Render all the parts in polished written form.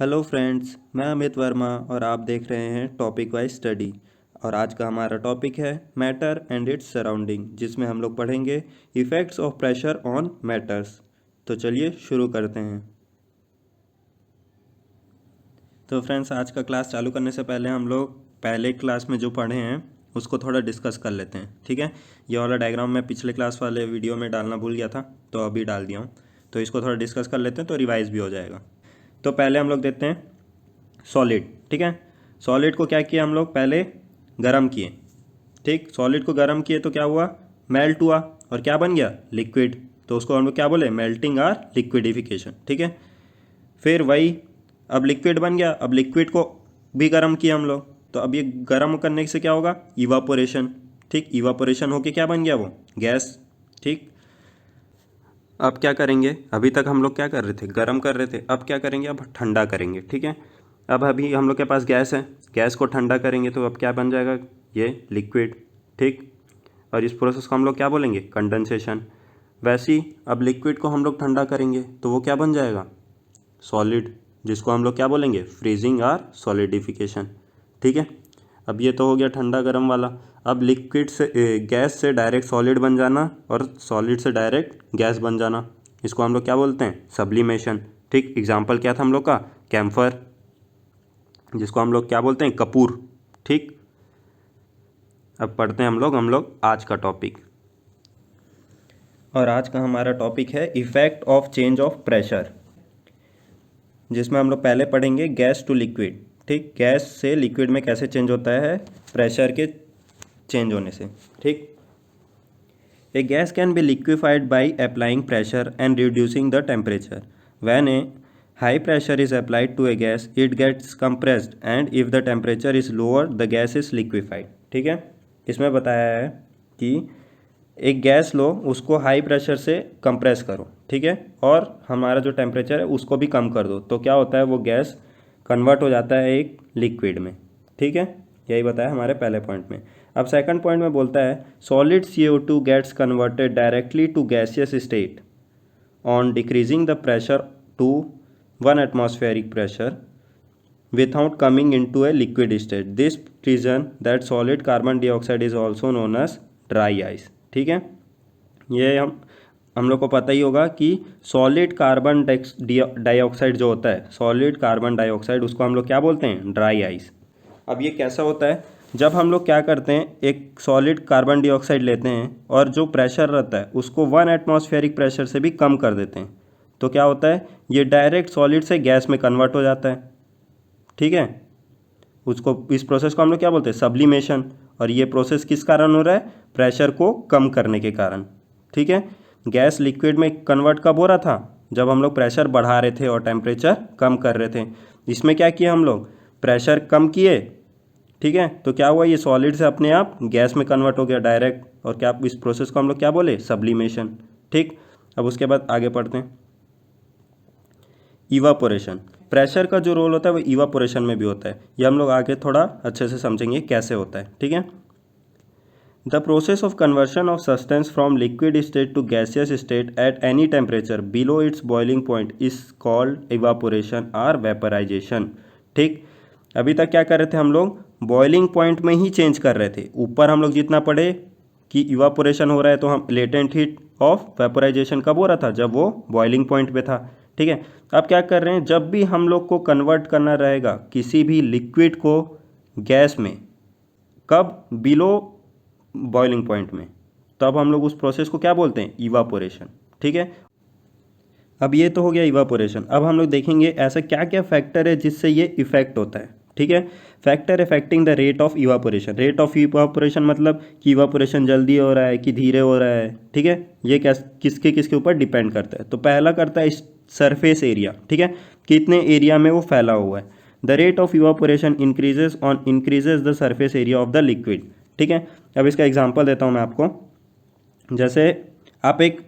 Hello friends, मैं अमित वर्मा और आप देख रहे हैं टॉपिक वाइज स्टडी। और आज का हमारा टॉपिक है मैटर एंड इट्स सराउंडिंग, जिसमें हम लोग पढ़ेंगे effects of pressure on matters. तो चलिए शुरू करते हैं। तो फ्रेंड्स, आज का क्लास चालू करने से पहले हम लोग पहले क्लास में जो पढ़े हैं उसको थोड़ा डिस्कस कर लेते हैं, ठीक है। ये वाला डायग्राम मैं पिछले क्लास वाले वीडियो में डालना भूल गया था, तो अभी डाल दिया हूँ। तो इसको थोड़ा डिस्कस कर लेते हैं तो रिवाइज भी हो जाएगा। तो पहले हम लोग देते हैं सॉलिड, ठीक है। सॉलिड को क्या किया हम लोग, पहले गरम किए, ठीक। सॉलिड को गरम किए तो क्या हुआ, मेल्ट हुआ और क्या बन गया, लिक्विड। तो उसको हम लोग क्या बोले, मेल्टिंग और लिक्विडिफिकेशन, ठीक है। फिर वही अब लिक्विड बन गया, अब लिक्विड को भी गर्म किया हम लोग, तो अब ये गर्म करने से क्या होगा, इवापोरेशन, ठीक। इवापोरेशन होके क्या बन गया, वो गैस, ठीक। अब क्या करेंगे, अभी तक हम लोग क्या कर रहे थे, गर्म कर रहे थे, अब क्या करेंगे, अब ठंडा करेंगे, ठीक है। अब अभी हम लोग के पास गैस है, गैस को ठंडा करेंगे तो अब क्या बन जाएगा, ये लिक्विड, ठीक। और इस प्रोसेस को हम लोग क्या बोलेंगे, कंडेंसेशन। वैसे ही अब लिक्विड को हम लोग ठंडा करेंगे तो वो क्या बन जाएगा, सॉलिड, जिसको हम लोग क्या बोलेंगे, फ्रीजिंग और सॉलिडिफिकेशन, ठीक है। अब ये तो हो गया ठंडा गर्म वाला। अब लिक्विड से गैस से डायरेक्ट सॉलिड बन जाना और सॉलिड से डायरेक्ट गैस बन जाना, इसको हम लोग क्या बोलते हैं, सब्लिमेशन, ठीक। एग्जाम्पल क्या था हम लोग का, कैम्फर, जिसको हम लोग क्या बोलते हैं, कपूर, ठीक। अब पढ़ते हैं हम लोग आज का टॉपिक। और आज का हमारा टॉपिक है effect of change of pressure, जिसमें हम लोग पहले पढ़ेंगे गैस टू लिक्विड, ठीक। गैस से लिक्विड में कैसे चेंज होता है प्रेशर के चेंज होने से, ठीक। A gas can be liquefied by applying pressure and reducing the temperature. When a high pressure is applied to a gas it gets compressed and if the temperature is lower the gas is liquefied, ठीक है। इसमें बताया है कि एक gas लो, उसको high pressure से compress करो, ठीक है, और हमारा जो टेम्परेचर है उसको भी कम कर दो, तो क्या होता है, वो गैस कन्वर्ट हो जाता है एक लिक्विड में, ठीक है। यही बताया हमारे पहले पॉइंट में। अब सेकंड पॉइंट में बोलता है solid CO2 gets converted directly to gaseous state on decreasing the pressure to 1 atmospheric pressure without coming into a liquid state. This reason that solid carbon dioxide is also known as dry ice, ठीक है। ये हम लोग को पता ही होगा कि solid carbon dioxide जो होता है, सॉलिड कार्बन डाइऑक्साइड, उसको हम लोग क्या बोलते हैं, ड्राई आइस। अब ये कैसा होता है, जब हम लोग क्या करते हैं, एक सॉलिड कार्बन डाइऑक्साइड लेते हैं और जो प्रेशर रहता है उसको 1 एटमॉस्फेरिक प्रेशर से भी कम कर देते हैं, तो क्या होता है, ये डायरेक्ट सॉलिड से गैस में कन्वर्ट हो जाता है, ठीक है। उसको, इस प्रोसेस को हम लोग क्या बोलते हैं, सब्लिमेशन। और ये प्रोसेस किस कारण हो रहा है, प्रेशर को कम करने के कारण, ठीक है। गैस लिक्विड में कन्वर्ट कब हो रहा था, जब हम लोग प्रेशर बढ़ा रहे थे और टेम्परेचर कम कर रहे थे। इसमें क्या किया हम लोग, प्रेशर कम किए, ठीक है, तो क्या हुआ, ये सॉलिड से अपने आप गैस में कन्वर्ट हो गया डायरेक्ट, और क्या इस प्रोसेस को हम लोग क्या बोले, सब्लिमेशन, ठीक। अब उसके बाद आगे पढ़ते हैं, इवापोरेशन। प्रेशर का जो रोल होता है वो इवापोरेशन में भी होता है, ये हम लोग आगे थोड़ा अच्छे से समझेंगे कैसे होता है, ठीक है। The process of conversion of substance from liquid state to gaseous state at any temperature below its boiling point is called evaporation और वेपराइजेशन, ठीक। अभी तक क्या कर रहे थे हम लोग, बॉइलिंग पॉइंट में ही चेंज कर रहे थे। ऊपर हम लोग जितना पढ़े कि इवापोरेशन हो रहा है, तो हम लेटेंट हीट ऑफ वेपराइजेशन कब हो रहा था, जब वो बॉइलिंग पॉइंट पे था, ठीक है। अब क्या कर रहे हैं, जब भी हम लोग को कन्वर्ट करना रहेगा किसी भी लिक्विड को गैस में, कब, बिलो बॉइलिंग पॉइंट में, तब हम लोग उस प्रोसेस को क्या बोलते हैं, इवापोरेशन, ठीक है। अब ये तो हो गया इवापोरेशन। अब हम लोग देखेंगे ऐसा क्या क्या फैक्टर है जिससे ये इफेक्ट होता है, ठीक है। Factor affecting the rate of evaporation. Rate of evaporation मतलब कि इवापोरेशन जल्दी हो रहा है कि धीरे हो रहा है, ठीक है। ये किसके किसके ऊपर डिपेंड करता है, तो पहला करता है सरफेस एरिया, ठीक है, कितने एरिया में वो फैला हुआ है। The rate of evaporation increases the surface area of the liquid, ठीक है। अब इसका एग्जांपल देता हूँ मैं आपको। जैसे आप एक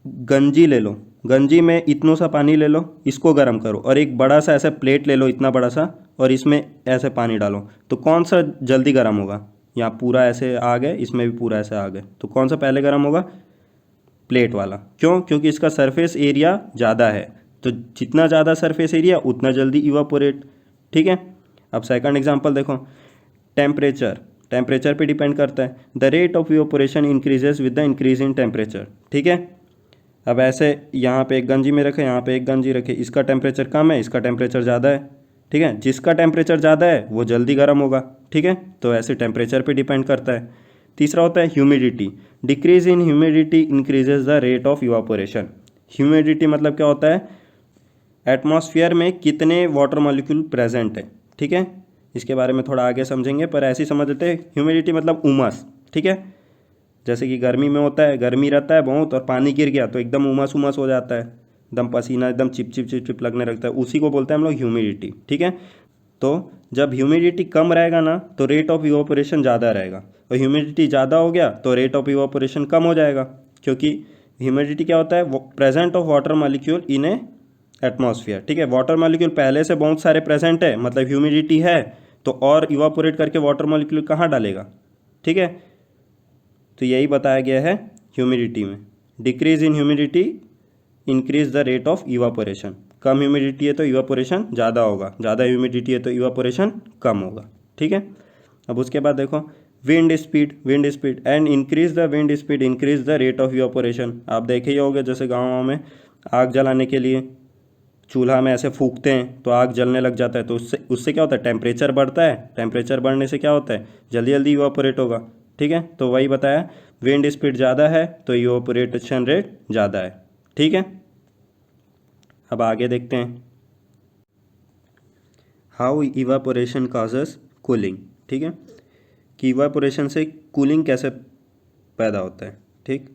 गंजी ले लो, गंजी में इतना सा पानी ले लो, इसको गर्म करो, और एक बड़ा सा ऐसा प्लेट ले लो, इतना बड़ा सा, और इसमें ऐसे पानी डालो, तो कौन सा जल्दी गर्म होगा, यहाँ पूरा ऐसे आ गए, इसमें भी पूरा ऐसे आ गए, तो कौन सा पहले गर्म होगा, प्लेट वाला। क्यों, क्योंकि इसका सरफेस एरिया ज़्यादा है, तो जितना ज़्यादा सरफेस एरिया उतना जल्दी इवापोरेट। ठीक है, अब सेकंड एग्जांपल देखो, टेम्परेचर पे डिपेंड करता है। The rate of evaporation increases with the increase in temperature. ठीक है, अब ऐसे यहाँ पे एक गंजी में रखे, यहाँ पे एक गंजी रखे, इसका टेम्परेचर कम है, इसका टेम्परेचर ज़्यादा है। ठीक है, जिसका टेम्परेचर ज़्यादा है वो जल्दी गर्म होगा। ठीक है, तो ऐसे टेम्परेचर पे डिपेंड करता है। तीसरा होता है humidity. Decrease in humidity increases the rate of evaporation. Humidity मतलब क्या होता है, एटमॉस्फेयर में कितने वाटर मॉलिक्यूल प्रेजेंट है। ठीक है, इसके बारे में थोड़ा आगे समझेंगे, पर ऐसे ही समझ लेते हैं। ह्यूमिडिटी मतलब उमस। ठीक है, जैसे कि गर्मी में होता है, गर्मी रहता है बहुत और पानी गिर गया तो एकदम उमस उमस हो जाता है, एकदम पसीना एकदम चिप चिप चिप चिप लगने लगता है, उसी को बोलते हैं हम लोग ह्यूमिडिटी। ठीक है, तो जब ह्यूमिडिटी कम रहेगा ना तो रेट ऑफ इवापोरेशन ज़्यादा रहेगा, और ह्यूमिडिटी ज़्यादा हो गया तो रेट ऑफ इवापोरेशन कम हो जाएगा, क्योंकि ह्यूमिडिटी क्या होता है, present of water molecule in A atmosphere. ठीक है, वाटर मॉलिक्यूल पहले से बहुत सारे प्रेजेंट है, मतलब ह्यूमिडिटी है, तो और इवापोरेट करके वाटर मॉलिक्यूल कहाँ डालेगा। ठीक है, तो यही बताया गया है ह्यूमिडिटी में। Decrease in humidity increase the rate of evaporation. Come humidity है तो इवापोरेशन ज़्यादा होगा, ज़्यादा ह्यूमिडिटी है तो इवापोरेशन कम होगा। ठीक है, अब उसके बाद देखो wind speed and increase the wind speed increase the rate of evaporation. आप देखे ही होगे, जैसे गाँव में आग जलाने के लिए चूल्हा में ऐसे फूंकते हैं तो आग जलने लग जाता है, तो उससे उससे क्या होता है, टेम्परेचर बढ़ता है, टेम्परेचर बढ़ने से क्या होता है, जल्दी जल्दी इवापोरेट होगा। ठीक है, तो वही बताया, विंड स्पीड ज़्यादा है तो इवापोरेशन रेट ज़्यादा है। ठीक है, अब आगे देखते हैं हाउ इवापोरेशन कॉजेस कूलिंग। ठीक है, कि इवापोरेशन से कूलिंग कैसे पैदा होता है। ठीक,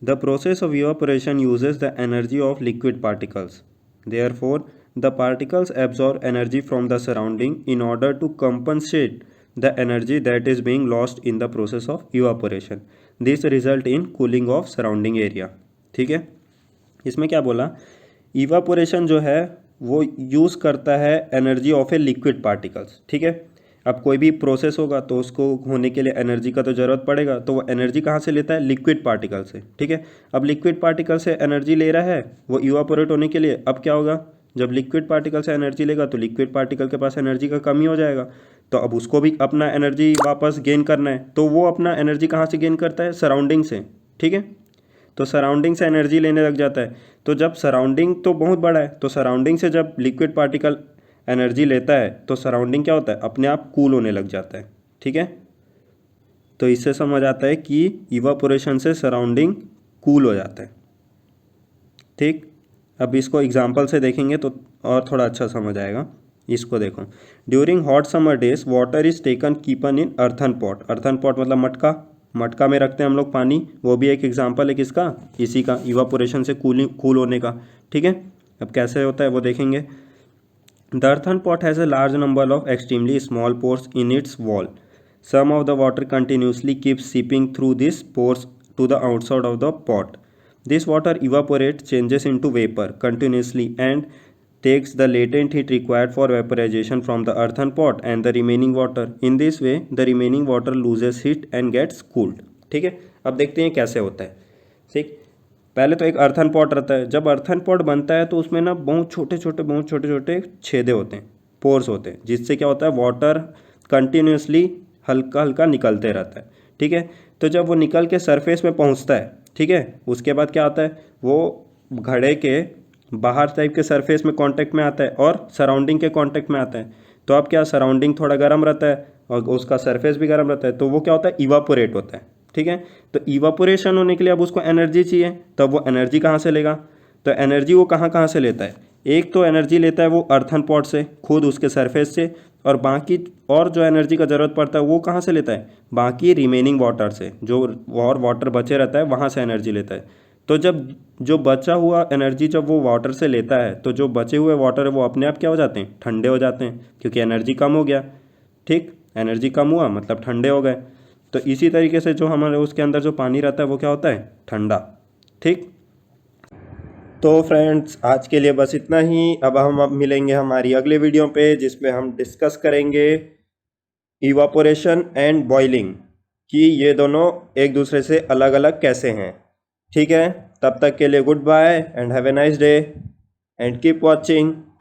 the process of evaporation uses the energy of liquid particles, therefore the particles absorb energy from the surrounding in order to compensate the energy that is being lost in the process of evaporation. This result in cooling of surrounding area. ठीक है, इसमें क्या बोला, evaporation जो है वो use करता है energy of a liquid particles. ठीक है, अब कोई भी प्रोसेस होगा तो उसको होने के लिए एनर्जी का तो ज़रूरत पड़ेगा, तो वो एनर्जी कहाँ से लेता है, लिक्विड पार्टिकल से। ठीक है, अब लिक्विड पार्टिकल से एनर्जी ले रहा है वो इवापोरेट होने के लिए, अब क्या होगा, जब लिक्विड पार्टिकल से एनर्जी लेगा तो लिक्विड पार्टिकल के पास एनर्जी का कमी हो जाएगा, तो अब उसको भी अपना एनर्जी वापस गेन करना है, तो वो अपना एनर्जी कहाँ से गेन करता है, सराउंडिंग से। ठीक है, तो सराउंडिंग से एनर्जी लेने लग जाता है, तो जब सराउंडिंग तो बहुत बड़ा है, तो सराउंडिंग से जब लिक्विड पार्टिकल एनर्जी लेता है तो सराउंडिंग क्या होता है, अपने आप कूल होने लग जाता है। ठीक है, तो इससे समझ आता है कि इवापोरेशन से सराउंडिंग कूल हो जाता है। ठीक, अब इसको एग्जांपल से देखेंगे तो और थोड़ा अच्छा समझ आएगा। इसको देखो, during hot summer days water is taken keeping in earthen pot. Earthen pot मतलब मटका, मटका में रखते हैं हम लोग पानी, वो भी एक एग्जांपल है किसका, इसी का, इवापोरेशन से कूल होने का। ठीक है, अब कैसे होता है वो देखेंगे। The earthen pot has a large number of extremely small pores in its wall. Some of the water continuously keeps seeping through this pores to the outside of the pot. This water evaporates, changes into vapor continuously and takes the latent heat required for vaporization from the earthen pot and the remaining water. In this way, the remaining water loses heat and gets cooled. ठीक है, अब देखते हैं कैसे होता है। ठीक, पहले तो एक अर्थन पॉट रहता है, जब अर्थन पॉट बनता है तो उसमें ना बहुत छोटे छोटे छेदे होते हैं, पोर्स होते हैं, जिससे क्या होता है, वाटर कंटिन्यूसली हल्का हल्का निकलते रहता है। ठीक है, तो जब वो निकल के सरफेस में पहुंचता है, ठीक है, उसके बाद क्या आता है, वो घड़े के बाहर टाइप के सरफेस में कांटेक्ट में आता है और सराउंडिंग के कांटेक्ट में आता है, तो अब क्या, सराउंडिंग थोड़ा गर्म रहता है और उसका सरफेस भी गर्म रहता है, तो वो क्या होता है, इवापोरेट होता है। ठीक है, तो इवापोरेशन होने के लिए अब उसको एनर्जी चाहिए, तब वो एनर्जी कहाँ से लेगा, तो एनर्जी वो कहाँ से लेता है, एक तो एनर्जी लेता है वो अर्थन पॉट से, खुद उसके सरफेस से, और बाकी और जो एनर्जी का ज़रूरत पड़ता है वो कहाँ से लेता है, बाकी रिमेनिंग वाटर से, जो और वाटर बचे रहता है वहाँ से एनर्जी लेता है। तो जब जो बचा हुआ एनर्जी जब वो वाटर से लेता है तो जो बचे हुए वाटर है वो अपने आप क्या हो जाते हैं, ठंडे हो जाते हैं, क्योंकि एनर्जी कम हो गया। ठीक, एनर्जी कम हुआ मतलब ठंडे हो गए। तो इसी तरीके से जो हमारे उसके अंदर जो पानी रहता है वो क्या होता है, ठंडा। ठीक, तो फ्रेंड्स आज के लिए बस इतना ही। अब हम मिलेंगे हमारी अगले वीडियो पे, जिसमें हम डिस्कस करेंगे इवापोरेशन एंड बॉइलिंग, कि ये दोनों एक दूसरे से अलग अलग कैसे हैं। ठीक है, तब तक के लिए goodbye and have a nice day. and keep watching.